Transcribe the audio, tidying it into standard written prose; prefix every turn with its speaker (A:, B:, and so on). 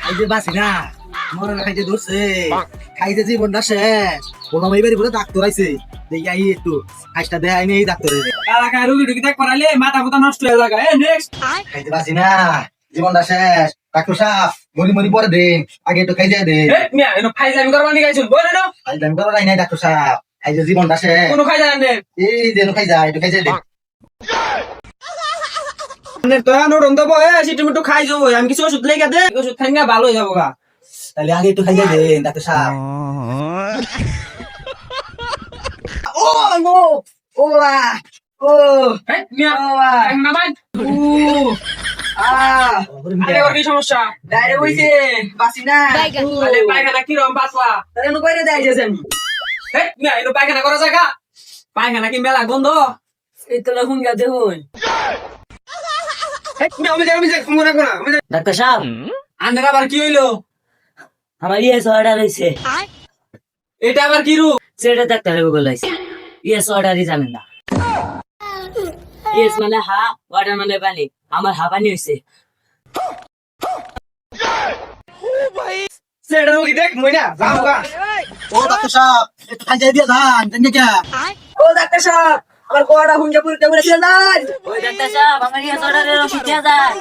A: এই যে বাসি না মরণ খাইতে ধরছে খাইতে জীবনটা শেষ বললাম এইবারই বলে ডাক্তার আইছে দেখি আই একটু কাজটা দেয় আইনি এই ডাক্তারের
B: এলাকায় রুগী টুগী দেখ করাইলে মাথা ফুতা নষ্ট হয়ে যাবে। নেক্সট
A: খাইতে বাসি না জীবনটা শেষ ডাক্তার সাহেব মরি মরি পরে দেন আগে একটু খাই যায় দে
B: মিয়া এনো ফাইজামি করবার নিয়ে গেছুন বলে না
A: আজ আমি করাই নাই ডাক্তার সাহেব খাইতে জীবনটা শেষ
B: কোনো খাই যায় না
A: এই দেন খাই যায় একটু খাই যায় দে
B: তো নোড়ন দেবো সিটুমিটু খাই যাবো আমি কিছু ওষুধ লেগে দে ওষুধ খাই না ভালো হয়ে যাবো গা।
A: তাহলে আগে একটু খাই যায় দেন ডাক্তার সাহেব ও নো ও ও
B: মিয়া নামাই আরে ওর কি সমস্যা
A: ডাইরেক্ট হইছে বাসি না
B: আরে পায়খানা কিরম পাতলা
A: তাহলে নো কইরে দেয় যেছেন
B: মিয়া এনো পায়খানা করা জায়গা পায়খানা কি মেলা গন্ধ
A: এই তো লাগুন গা দেখুন
B: মিয়া আমি যে মনে করা
C: ডাক্তার সাহেব
B: আন্ডার আবার কি হইলো
C: আমার ইয়েস অর্ডার হয়েছে
B: এটা আবার কি রূপ
C: সেটা ডাক্তারে বলেছে ইয়েস অর্ডারই জানেন না ইয়েস মানে হা অর্ডার মানে পানি আমার হা পানি হয়েছে
B: সেটা রোগী দেখ মইনা যাও গা
A: ও ডাক্তার সাহেব একটু খাই যায় দিয়া ধান জানি কে ও ডাক্তার সাহেব আমার কোয়াটা হুঞ্জা পুরতে বলে দিয়ে যান
C: ওই ডাক্তার সাহেব আমার ইয়েস অর্ডারের ওষুধ দেওয়া যায়